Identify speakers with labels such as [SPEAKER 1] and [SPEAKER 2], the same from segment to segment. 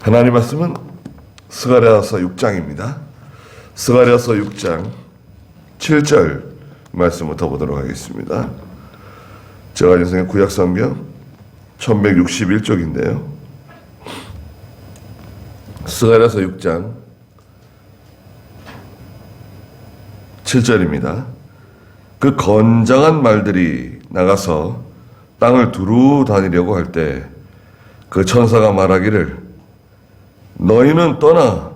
[SPEAKER 1] 하나님 말씀은 스가랴서 6장입니다. 스가랴서 6장 7절 말씀부터 보도록 하겠습니다. 제가 인생의 구약성경 1161쪽인데요. 스가랴서 6장 7절입니다. 그 건장한 말들이 나가서 땅을 두루 다니려고 할 때 그 천사가 말하기를 너희는 떠나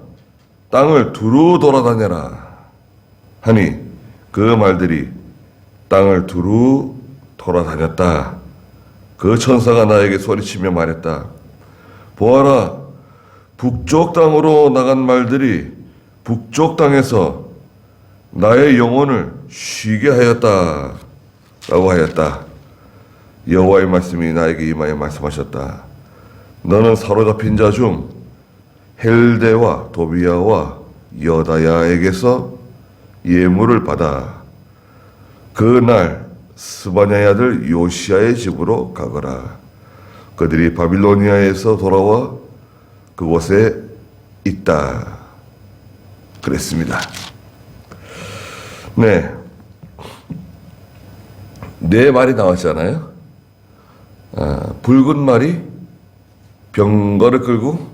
[SPEAKER 1] 땅을 두루 돌아다녀라 하니 그 말들이 땅을 두루 돌아다녔다. 그 천사가 나에게 소리치며 말했다. 보아라, 북쪽 땅으로 나간 말들이 북쪽 땅에서 나의 영혼을 쉬게 하였다 라고 하였다. 여호와의 말씀이 나에게 임하여 말씀하셨다. 너는 사로잡힌 자 중 헬데와 도비야와 여다야에게서 예물을 받아 그날 스바냐의 아들 요시야의 집으로 가거라. 그들이 바빌로니아에서 돌아와 그곳에 있다. 그랬습니다. 네 말이 나왔잖아요. 붉은 말이 병거를 끌고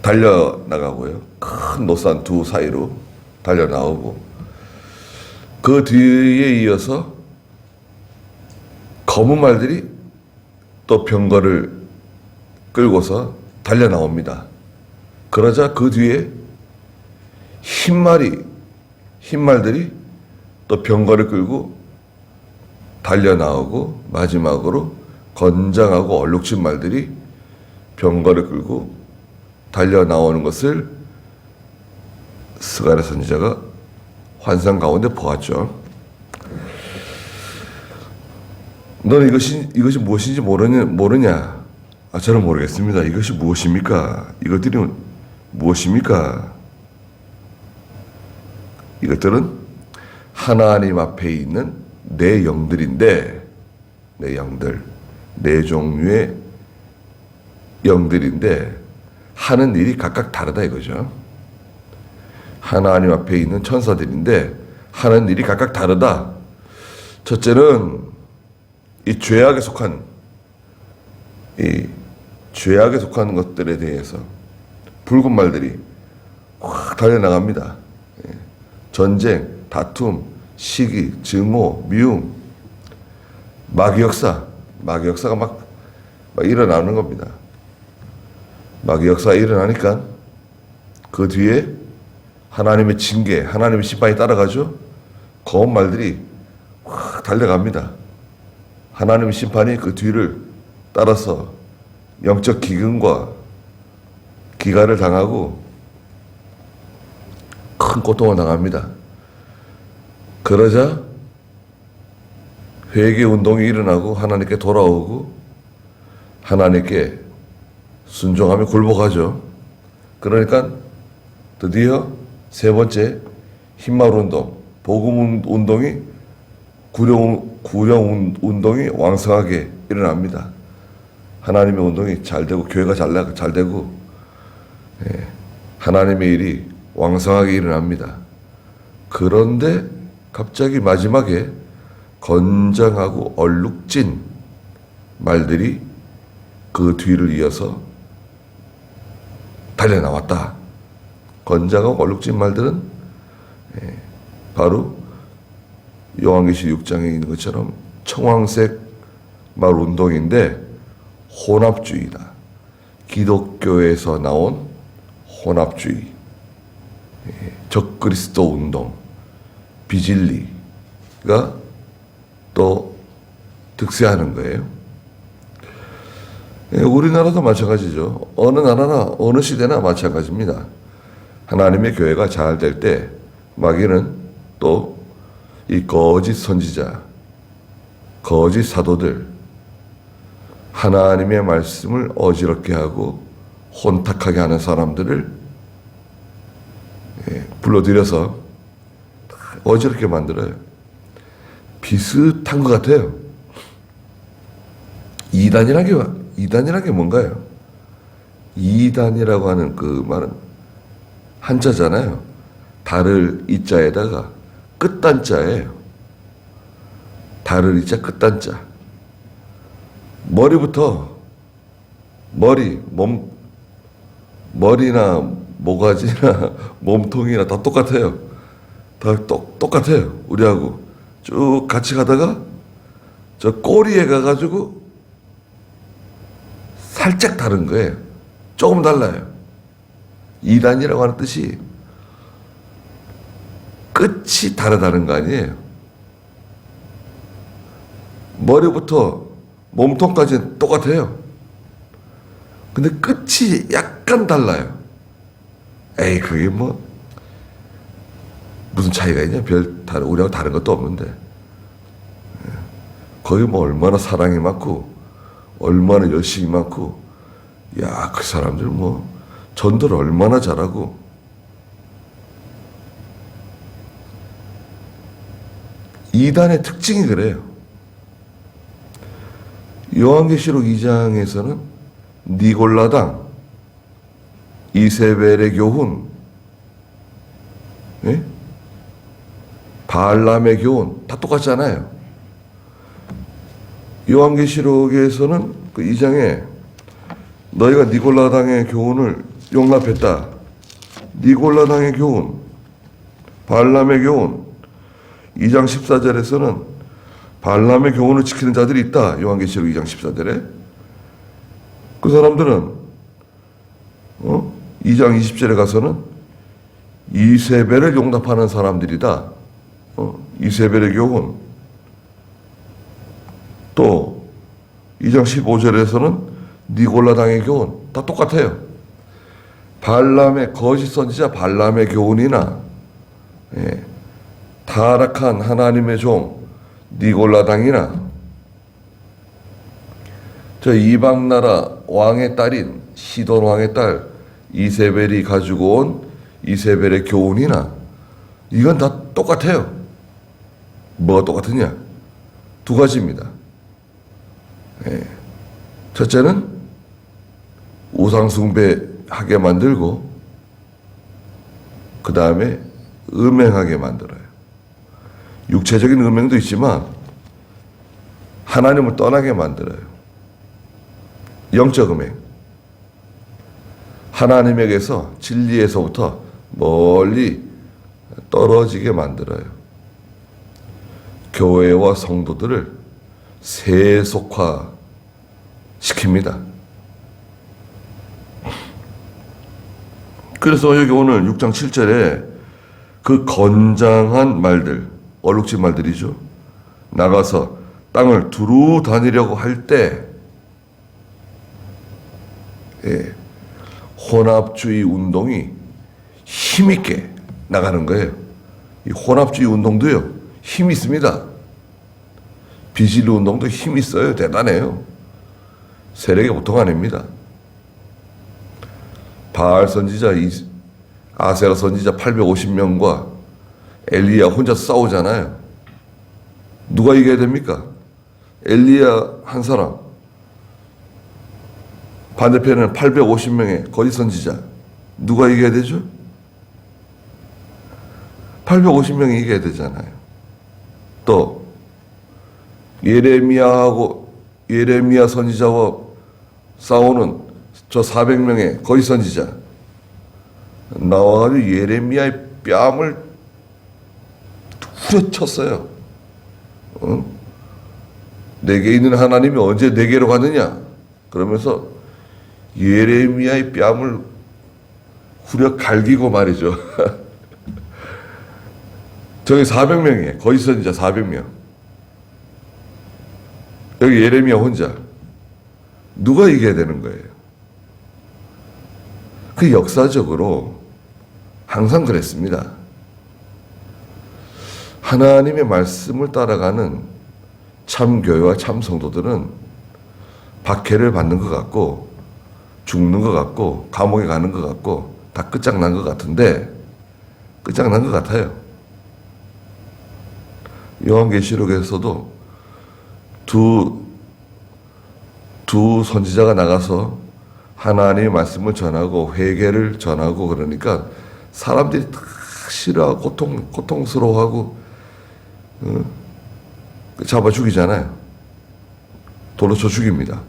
[SPEAKER 1] 달려나가고요. 큰 노산 두 사이로 달려나오고 그 뒤에 이어서 검은 말들이 또 병거를 끌고서 달려나옵니다. 그러자 그 뒤에 흰 말들이 또 병거를 끌고 달려나오고 마지막으로 건장하고 얼룩진 말들이 병거를 끌고 달려나오는 것을 스가랴 선지자가 환상 가운데 보았죠. 너는 이것이 무엇인지 모르냐? 저는 모르겠습니다. 이것이 무엇입니까? 이것들이 무엇입니까? 이것들은 하나님 앞에 있는 내 영들인데, 내 영들. 네 종류의 영들인데 하는 일이 각각 다르다 이거죠. 하나님 앞에 있는 천사들인데 하는 일이 각각 다르다. 첫째는 이 죄악에 속한 것들에 대해서 붉은 말들이 확 달려나갑니다. 전쟁, 다툼, 시기, 증오, 미움, 마귀 역사가 막 일어나는 겁니다. 마귀 역사가 일어나니까 그 뒤에 하나님의 징계, 하나님의 심판이 따라가죠. 검은 말들이 확 달려갑니다. 하나님의 심판이 그 뒤를 따라서 영적 기근과 기가를 당하고 큰 고통을 당합니다. 그러자 회개 운동이 일어나고 하나님께 돌아오고 하나님께 순종하며 굴복하죠. 그러니까 드디어 세 번째 흰말 운동, 복음 운동이 구령 운동이 왕성하게 일어납니다. 하나님의 운동이 잘 되고 교회가 잘 되고 하나님의 일이 왕성하게 일어납니다. 그런데 갑자기 마지막에 건장하고 얼룩진 말들이 그 뒤를 이어서 달려나왔다. 건장하고 얼룩진 말들은 바로 요한계시록 6장에 있는 것처럼 청황색 말 운동인데 혼합주의다. 기독교에서 나온 혼합주의, 적그리스도 운동, 비진리가 또 득세하는 거예요. 우리나라도 마찬가지죠. 어느 나라나 어느 시대나 마찬가지입니다. 하나님의 교회가 잘 될 때 마귀는 또 이 거짓 선지자, 거짓 사도들, 하나님의 말씀을 어지럽게 하고 혼탁하게 하는 사람들을 불러들여서 어지럽게 만들어요. 비슷한 것 같아요. 이단이라는 게 뭔가요? 이단이라고 하는 그 말은 한자잖아요. 달을 이자에다가 끝단자예요. 달을 이자 끝단자. 머리부터 머리나 모가지나 몸통이나 다 똑같아요. 다 똑같아요. 우리하고 쭉 같이 가다가 저 꼬리에 가가지고 살짝 다른 거예요. 조금 달라요. 이단이라고 하는 뜻이 끝이 다르다는 거 아니에요. 머리부터 몸통까지는 똑같아요. 근데 끝이 약간 달라요. 에이, 그게 뭐 무슨 차이가 있냐? 우리하고 다른 것도 없는데. 거기 뭐 얼마나 사랑이 많고 얼마나 열심이 많고, 야, 그 사람들 뭐 전도를 얼마나 잘하고. 이단의 특징이 그래요. 요한계시록 2장에서는 니골라당, 이세벨의 교훈, 예? 바알람의 교훈 다 똑같잖아요. 요한계시록에서는 그 2장에 너희가 니골라당의 교훈을 용납했다. 니골라당의 교훈, 바알람의 교훈. 2장 14절에서는 바알람의 교훈을 지키는 자들이 있다. 요한계시록 2장 14절에. 그 사람들은 2장 20절에 가서는 이세벨을 용납하는 사람들이다. 이세벨의 교훈. 또 2장 15절에서는 니골라당의 교훈. 다 똑같아요. 발람의 거짓 선지자 발람의 교훈이나 타락한 하나님의 종 니골라당이나 저 이방 나라 왕의 딸인 시돈 왕의 딸 이세벨이 가지고 온 이세벨의 교훈이나 이건 다 똑같아요. 뭐가 똑같으냐? 두 가지입니다. 첫째는 우상숭배하게 만들고 그 다음에 음행하게 만들어요. 육체적인 음행도 있지만 하나님을 떠나게 만들어요. 영적 음행. 하나님에게서 진리에서부터 멀리 떨어지게 만들어요. 교회와 성도들을 세속화 시킵니다. 그래서 여기 오늘 6장 7절에 그 건장한 말들, 얼룩진 말들이죠. 나가서 땅을 두루 다니려고 할 때 혼합주의 운동이 힘있게 나가는 거예요. 이 혼합주의 운동도요, 힘이 있습니다. 비실리 운동도 힘이 있어요. 대단해요. 세력이 보통 아닙니다. 바알 선지자, 아세라 선지자 850명과 엘리야 혼자 싸우잖아요. 누가 이겨야 됩니까? 엘리야 한 사람. 반대편에는 850명의 거짓 선지자. 누가 이겨야 되죠? 850명이 이겨야 되잖아요. 또 예레미야 선지자와 싸우는 저 400명의 거짓 선지자. 나와가지고 예레미야의 뺨을 후려쳤어요. 내게 있는 하나님이 언제 내게로 갔느냐? 그러면서 예레미야의 뺨을 후려 갈기고 말이죠. 저기 400명이에요. 거짓 선지자 400명. 여기 예레미야 혼자. 누가 이겨야 되는 거예요? 그 역사적으로 항상 그랬습니다. 하나님의 말씀을 따라가는 참 교회와 참 성도들은 박해를 받는 것 같고 죽는 것 같고 감옥에 가는 것 같고 다 끝장난 것 같은데 끝장난 것 같아요. 요한계시록에서도 두 선지자가 나가서 하나님의 말씀을 전하고 회개를 전하고 그러니까 사람들이 다 싫어하고 고통스러워하고 잡아 죽이잖아요. 돌로 쳐 죽입니다.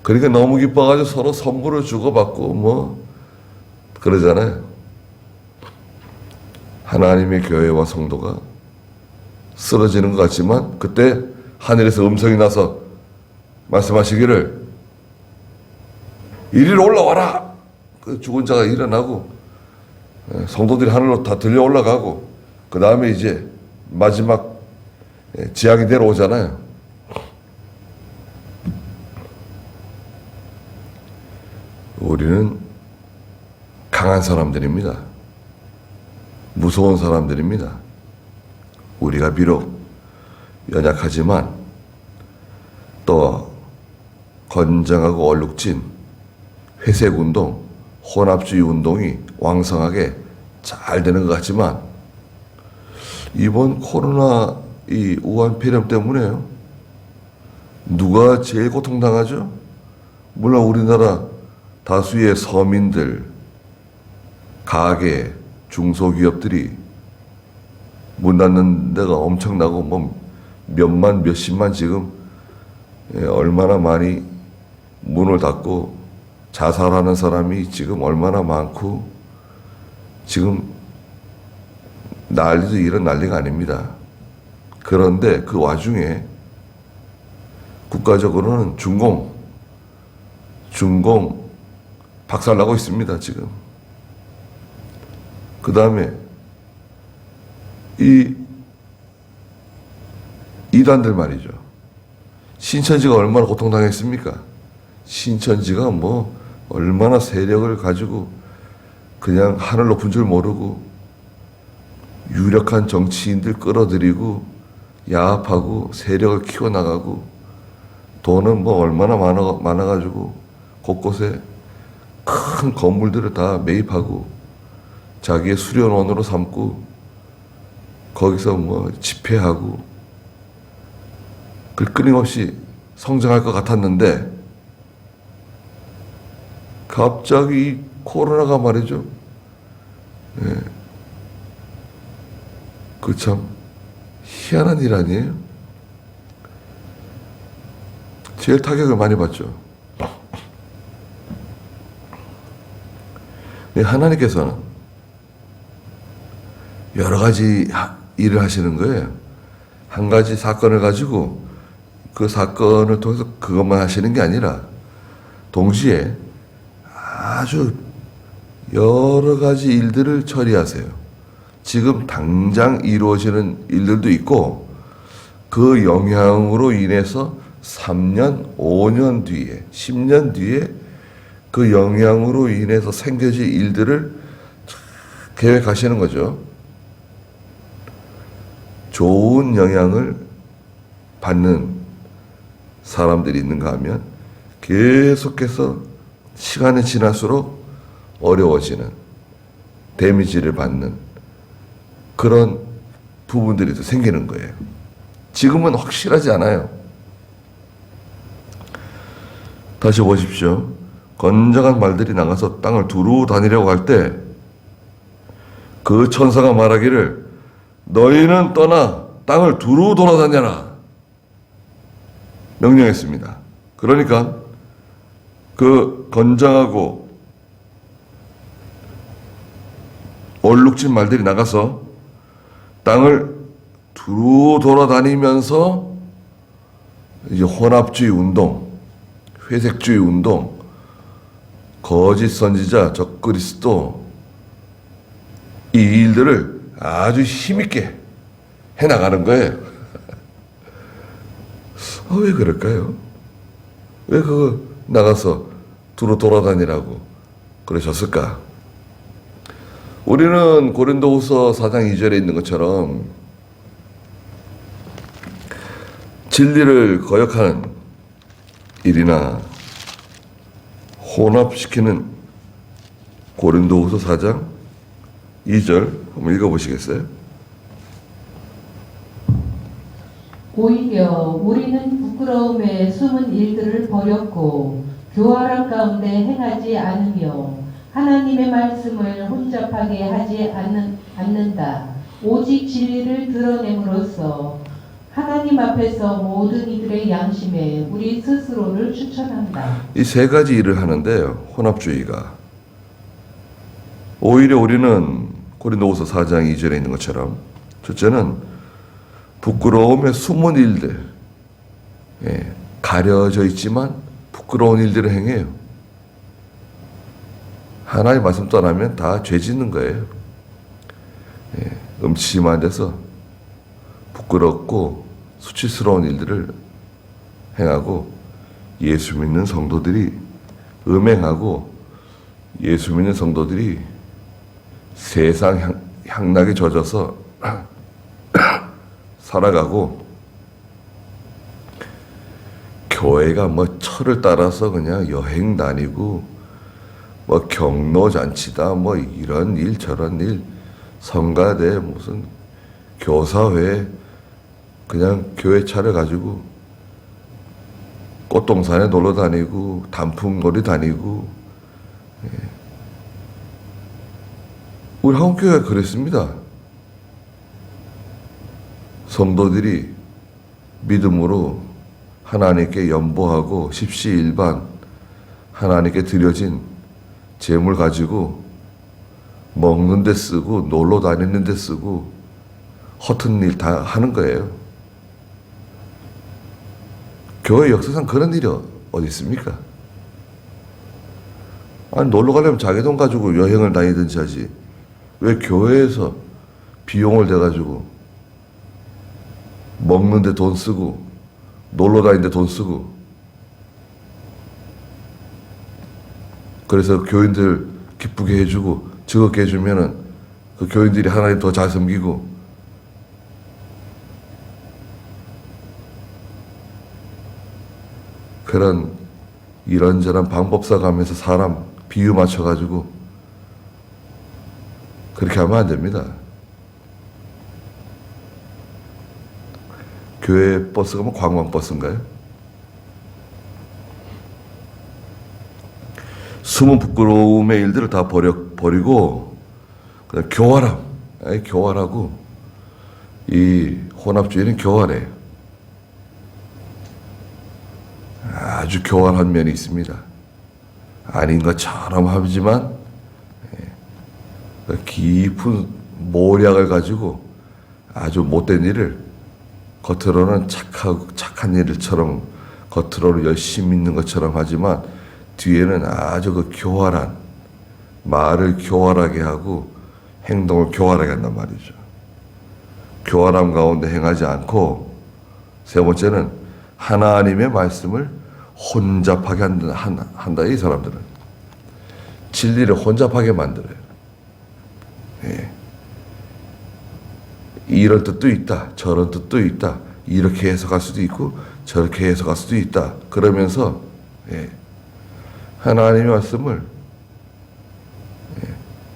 [SPEAKER 1] 그러니까 너무 기뻐가지고 서로 선물을 주고받고 뭐 그러잖아요. 하나님의 교회와 성도가 쓰러지는 것 같지만 그때 하늘에서 음성이 나서 말씀하시기를 이리로 올라와라. 그 죽은 자가 일어나고 성도들이 하늘로 다 들려 올라가고 그 다음에 이제 마지막 지향이 내려오잖아요. 우리는 강한 사람들입니다. 무서운 사람들입니다. 우리가 비록 연약하지만 또 건장하고 얼룩진 회색운동, 혼합주의 운동이 왕성하게 잘 되는 것 같지만 이번 코로나 이 우한 폐렴 때문에요. 누가 제일 고통당하죠? 물론 우리나라 다수의 서민들, 가게, 중소기업들이 문 닫는 데가 엄청나고 뭐 몇만 몇십만 지금 얼마나 많이 문을 닫고 자살하는 사람이 지금 얼마나 많고 지금 난리도 이런 난리가 아닙니다. 그런데 그 와중에 국가적으로는 준공 박살나고 있습니다. 지금. 그 다음에 이 이단들 말이죠. 신천지가 얼마나 고통당했습니까? 신천지가 뭐 얼마나 세력을 가지고 그냥 하늘 높은 줄 모르고 유력한 정치인들 끌어들이고 야합하고 세력을 키워나가고 돈은 뭐 얼마나 많아가지고 곳곳에 큰 건물들을 다 매입하고 자기의 수련원으로 삼고 거기서 뭐 집회하고 끊임없이 성장할 것 같았는데 갑자기 이 코로나가 말이죠. 예. 그 참 희한한 일 아니에요? 제일 타격을 많이 받죠. 하나님께서는 여러 가지 일을 하시는 거예요. 한 가지 사건을 가지고 그 사건을 통해서 그것만 하시는 게 아니라 동시에 아주 여러 가지 일들을 처리하세요. 지금 당장 이루어지는 일들도 있고 그 영향으로 인해서 3년, 5년 뒤에, 10년 뒤에 그 영향으로 인해서 생겨질 일들을 계획하시는 거죠. 좋은 영향을 받는 사람들이 있는가 하면 계속해서 시간이 지날수록 어려워지는 데미지를 받는 그런 부분들이 생기는 거예요. 지금은 확실하지 않아요. 다시 보십시오. 건장한 말들이 나가서 땅을 두루 다니려고 할 때 그 천사가 말하기를 너희는 떠나 땅을 두루 돌아다녀라 명령했습니다. 그러니까 그 건장하고 얼룩진 말들이 나가서 땅을 두루 돌아다니면서 이제 혼합주의 운동, 회색주의 운동, 거짓 선지자, 적그리스도 이 일들을 아주 힘있게 해나가는 거예요. 왜 그럴까요? 왜 그거 나가서 두루 돌아다니라고 그러셨을까? 우리는 고린도후서 4장 2절에 있는 것처럼 진리를 거역하는 일이나 혼합시키는 고린도후서 4장 2절 한번 읽어보시겠어요?
[SPEAKER 2] 오히려 우리는 부끄러움에 숨은 일들을 버렸고 교활한 가운데 행하지 않으며 하나님의 말씀을 혼잡하게 하지 않는다. 오직 진리를 드러냄으로써 하나님 앞에서 모든 이들의 양심에 우리 스스로를 추천한다.
[SPEAKER 1] 이 세 가지 일을 하는데요. 혼합주의가. 오히려 우리는 고린도후서 4장 2절에 있는 것처럼 첫째는 부끄러움의 숨은 일들, 가려져 있지만 부끄러운 일들을 행해요. 하나님 말씀 떠나면 다 죄 짓는 거예요. 음침한 데서 부끄럽고 수치스러운 일들을 행하고 예수 믿는 성도들이 음행하고 예수 믿는 성도들이 세상 향락에 젖어서 살아가고 교회가 뭐 철을 따라서 그냥 여행 다니고 뭐 경로잔치다 뭐 이런 일 저런 일 성가대 무슨 교사회 그냥 교회 차를 가지고 꽃동산에 놀러 다니고 단풍놀이 다니고 우리 한국교회가 그랬습니다. 성도들이 믿음으로 하나님께 연보하고 십시일반 하나님께 드려진 재물 가지고 먹는 데 쓰고 놀러 다니는 데 쓰고 허튼 일 다 하는 거예요. 교회 역사상 그런 일이 어디 있습니까? 아니 놀러 가려면 자기 돈 가지고 여행을 다니든지 하지 왜 교회에서 비용을 대가지고 먹는 데 돈 쓰고 놀러 다니는 데 돈 쓰고 그래서 교인들 기쁘게 해주고 즐겁게 해주면은 그 교인들이 하나님 더 잘 섬기고 그런 이런저런 방법 써가면서 사람 비유 맞춰가지고 그렇게 하면 안 됩니다. 교회 버스가 뭐 관광버스인가요? 숨은 부끄러움의 일들을 다 버리고 그냥 교활하고 이 혼합주의는 교활해요. 아주 교활한 면이 있습니다. 아닌 것처럼 하지만 깊은 모략을 가지고 아주 못된 일을 겉으로는 착한 일처럼 겉으로는 열심히 있는 것처럼 하지만 뒤에는 아주 그 교활한 말을 교활하게 하고 행동을 교활하게 한단 말이죠. 교활함 가운데 행하지 않고 세 번째는 하나님의 말씀을 혼잡하게 한다 이 사람들은 진리를 혼잡하게 만들어요. 이런 뜻도 있다 저런 뜻도 있다 이렇게 해석할 수도 있고 저렇게 해석할 수도 있다 그러면서 하나님의 말씀을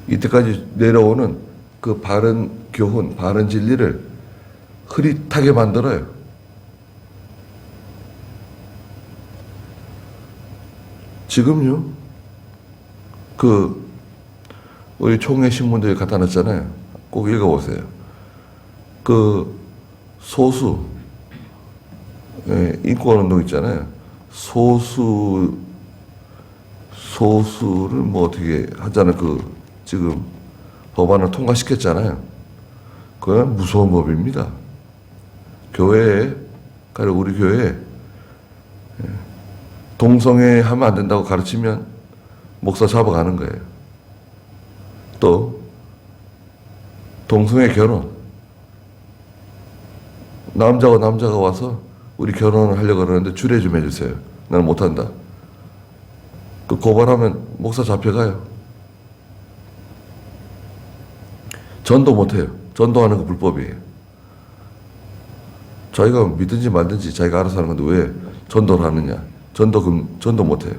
[SPEAKER 1] 이때까지 내려오는 그 바른 교훈 바른 진리를 흐릿하게 만들어요. 지금요 우리 총회 신문들에 갖다 놨잖아요. 꼭 읽어보세요. 그 소수 인권운동 있잖아요. 소수를 뭐 어떻게 하자는 지금 법안을 통과시켰잖아요. 그건 무서운 법입니다. 우리 교회에 동성애 하면 안 된다고 가르치면 목사 잡아가는 거예요. 또 동성애 결혼 남자가 와서 우리 결혼을 하려고 그러는데 주례 좀 해주세요. 나는 못한다. 그 고발하면 목사 잡혀가요. 전도 못해요. 전도하는 거 불법이에요. 자기가 믿든지 말든지 자기가 알아서 하는 건데 왜 전도를 하느냐. 전도 못해요.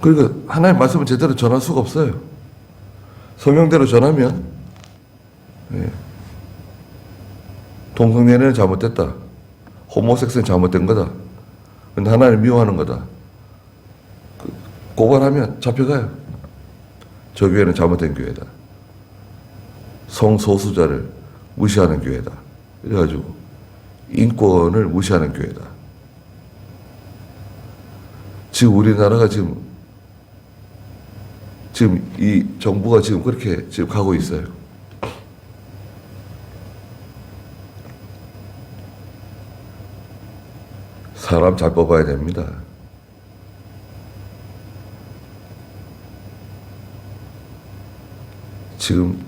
[SPEAKER 1] 그러니까 하나님 말씀을 제대로 전할 수가 없어요. 성경대로 전하면 동성애는 잘못됐다. 호모섹스는 잘못된 거다. 근데 하나님 미워하는 거다. 고발하면 잡혀가요. 저 교회는 잘못된 교회다. 성소수자를 무시하는 교회다. 그래가지고 인권을 무시하는 교회다. 지금 우리나라가 지금 이 정부가 지금 그렇게 지금 가고 있어요. 사람 잘 뽑아야 됩니다. 지금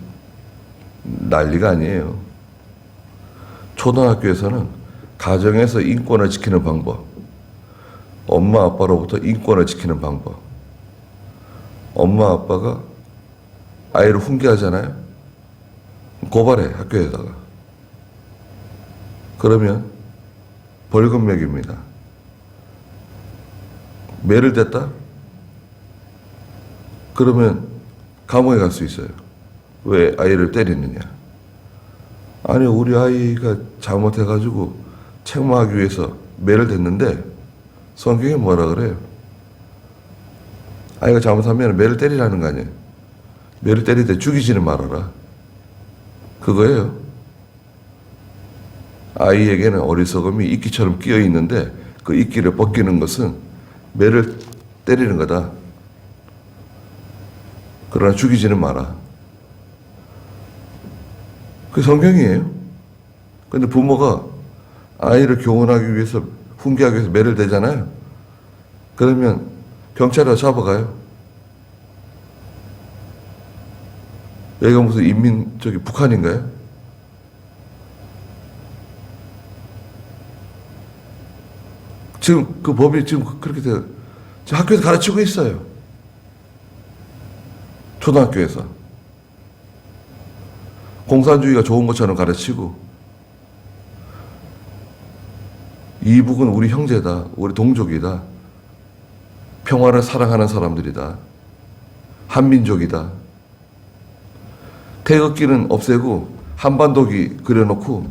[SPEAKER 1] 난리가 아니에요. 초등학교에서는 가정에서 인권을 지키는 방법, 엄마 아빠로부터 인권을 지키는 방법. 엄마 아빠가 아이를 훈계하잖아요. 고발해, 학교에다가. 그러면 벌금 매깁니다. 매를 댔다? 그러면 감옥에 갈 수 있어요. 왜 아이를 때리느냐? 아니, 우리 아이가 잘못해가지고 책망하기 위해서 매를 댔는데 성경에 뭐라 그래요? 아이가 잘못하면 매를 때리라는 거 아니에요? 매를 때릴 때 죽이지는 말아라. 그거예요. 아이에게는 어리석음이 이끼처럼 끼어 있는데 그 이끼를 벗기는 것은 매를 때리는 거다. 그러나 죽이지는 마라. 그게 성경이에요. 근데 부모가 아이를 교훈하기 위해서, 훈계하기 위해서 매를 대잖아요. 그러면 경찰이 잡아가요. 여기가 무슨 북한인가요? 지금 그 법이 지금 그렇게 돼요. 지금 학교에서 가르치고 있어요. 초등학교에서. 공산주의가 좋은 것처럼 가르치고, 이북은 우리 형제다, 우리 동족이다, 평화를 사랑하는 사람들이다, 한민족이다. 태극기는 없애고 한반도기 그려놓고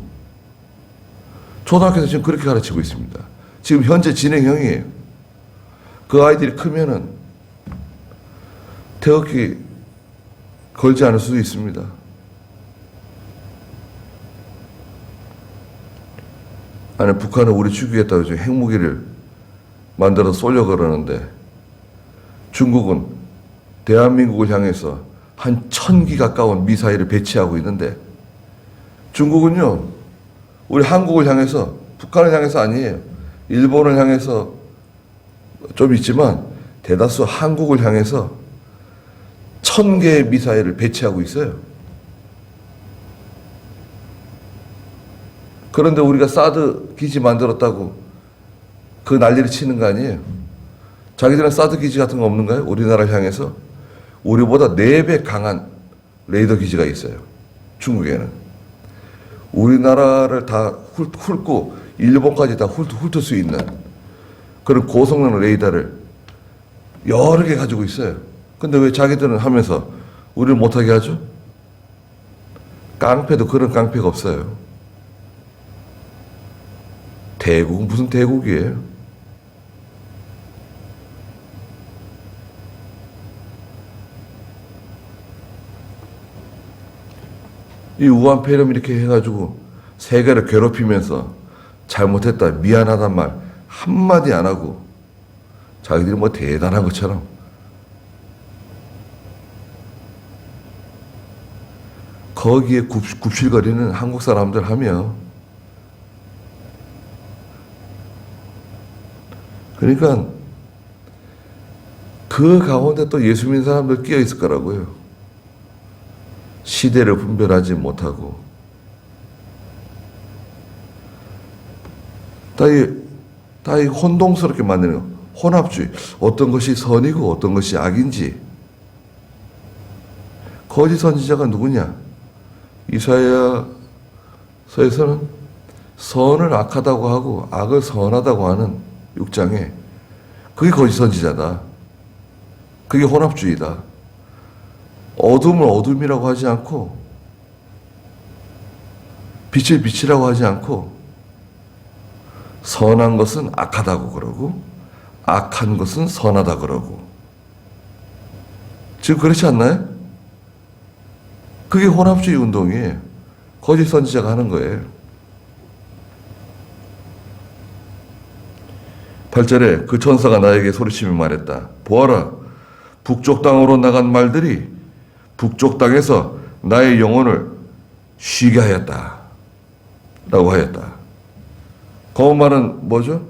[SPEAKER 1] 초등학교에서 지금 그렇게 가르치고 있습니다. 지금 현재 진행형이에요. 그 아이들이 크면은 태극기 걸지 않을 수도 있습니다. 아니, 북한은 우리 죽이겠다고 지금 핵무기를 만들어서 쏘려고 그러는데, 중국은 대한민국을 향해서 한 1000기 가까운 미사일을 배치하고 있는데, 중국은요, 우리 한국을 향해서, 북한을 향해서 아니에요. 일본을 향해서 좀 있지만, 대다수 한국을 향해서 1000개의 미사일을 배치하고 있어요. 그런데 우리가 사드 기지 만들었다고 그 난리를 치는 거 아니에요? 자기들은 사드 기지 같은 거 없는가요? 우리나라를 향해서? 우리보다 4배 강한 레이더 기지가 있어요. 중국에는. 우리나라를 다 훑고 일본까지 다 훑을 수 있는 그런 고성능 레이더를 여러 개 가지고 있어요. 근데 왜 자기들은 하면서 우리를 못하게 하죠? 깡패도 그런 깡패가 없어요. 대국은 무슨 대국이에요? 이 우한 폐렴 이렇게 해가지고 세계를 괴롭히면서 잘못했다, 미안하단 말 한마디 안 하고 자기들이 뭐 대단한 것처럼 거기에 굽실거리는 한국 사람들 하며, 그러니까 그 가운데 또 예수 믿는 사람들 끼어 있을 거라고요. 시대를 분별하지 못하고 다 이 혼동스럽게 만드는 거. 혼합주의. 어떤 것이 선이고 어떤 것이 악인지. 거짓 선지자가 누구냐? 이사야서에서는 선을 악하다고 하고 악을 선하다고 하는 6장에 그게 거짓 선지자다. 그게 혼합주의다. 어둠을 어둠이라고 하지 않고 빛을 빛이라고 하지 않고 선한 것은 악하다고 그러고 악한 것은 선하다 그러고 지금 그렇지 않나요? 그게 혼합주의 운동이에요. 거짓 선지자가 하는 거예요. 8절에 그 천사가 나에게 소리치며 말했다. 보아라, 북쪽 땅으로 나간 말들이 북쪽 땅에서 나의 영혼을 쉬게 하였다. 라고 하였다. 그 말은 뭐죠?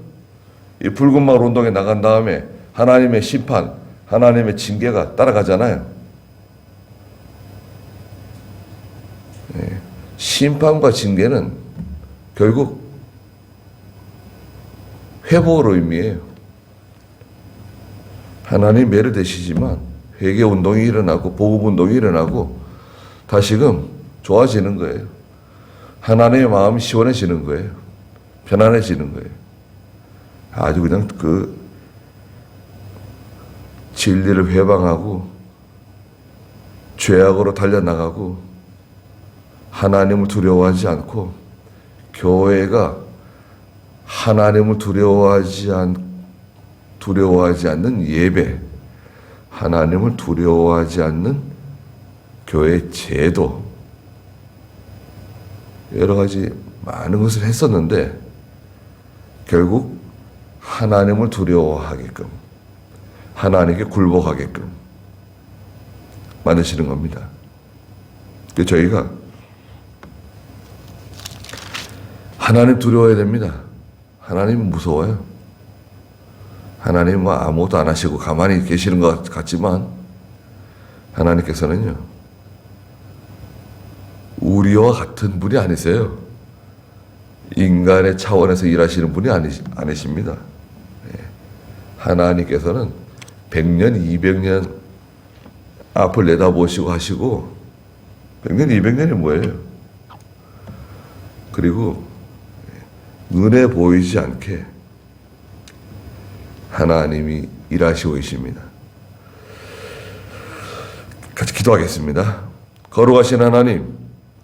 [SPEAKER 1] 이 붉은 마을 운동에 나간 다음에 하나님의 심판, 하나님의 징계가 따라가잖아요. 네. 심판과 징계는 결국 회복을 의미해요. 하나님 매료되시지만 회개 운동이 일어나고 보급 운동이 일어나고 다시금 좋아지는 거예요. 하나님의 마음이 시원해지는 거예요. 편안해지는 거예요. 아주 그냥 그 진리를 회방하고 죄악으로 달려나가고 하나님을 두려워하지 않고 교회가 하나님을 두려워하지 않는 예배, 하나님을 두려워하지 않는 교회 제도, 여러 가지 많은 것을 했었는데 결국 하나님을 두려워하게끔, 하나님께 굴복하게끔 만드시는 겁니다. 그래서 저희가 하나님 두려워해야 됩니다. 하나님은 무서워요. 하나님은 뭐 아무것도 안 하시고 가만히 계시는 것 같지만 하나님께서는요, 우리와 같은 분이 아니세요. 인간의 차원에서 일하시는 분이 아니십니다. 하나님께서는 100년, 200년 앞을 내다보시고 하시고 100년, 200년이 뭐예요? 그리고 눈에 보이지 않게 하나님이 일하시고 계십니다. 같이 기도하겠습니다. 거룩하신 하나님,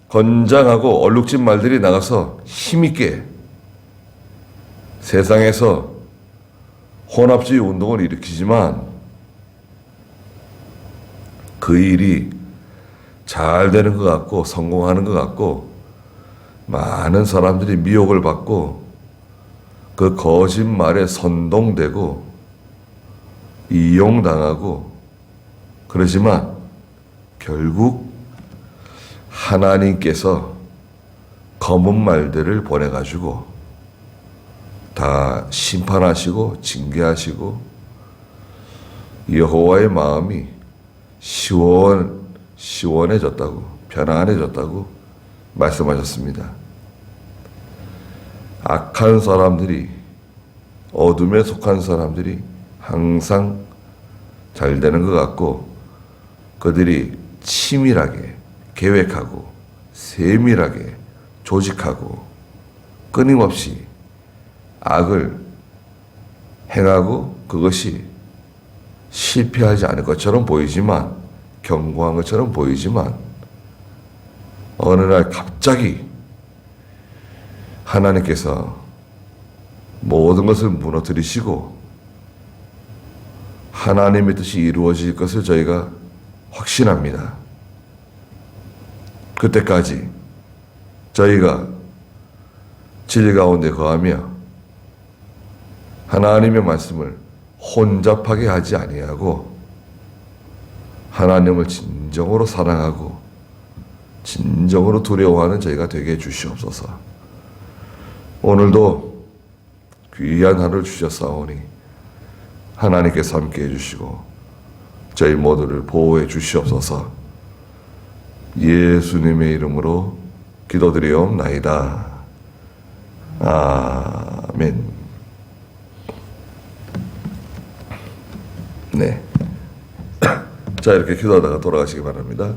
[SPEAKER 1] 건장하고 얼룩진 말들이 나가서 힘있게 세상에서 혼합주의 운동을 일으키지만 그 일이 잘 되는 것 같고 성공하는 것 같고 많은 사람들이 미혹을 받고 그 거짓말에 선동되고 이용당하고 그러지만 결국 하나님께서 검은 말들을 보내가지고 다 심판하시고 징계하시고 여호와의 마음이 시원해졌다고, 편안해졌다고 말씀하셨습니다. 악한 사람들이, 어둠에 속한 사람들이 항상 잘 되는 것 같고 그들이 치밀하게 계획하고 세밀하게 조직하고 끊임없이 악을 행하고 그것이 실패하지 않을 것처럼 보이지만, 견고한 것처럼 보이지만 어느 날 갑자기 하나님께서 모든 것을 무너뜨리시고 하나님의 뜻이 이루어질 것을 저희가 확신합니다. 그때까지 저희가 진리 가운데 거하며 하나님의 말씀을 혼잡하게 하지 아니하고 하나님을 진정으로 사랑하고 진정으로 두려워하는 저희가 되게 해주시옵소서. 오늘도 귀한 하루를 주셨사오니 하나님께서 함께 해주시고 저희 모두를 보호해 주시옵소서. 예수님의 이름으로 기도드리옵나이다. 아멘. 네. 자, 이렇게 기도하다가 돌아가시기 바랍니다.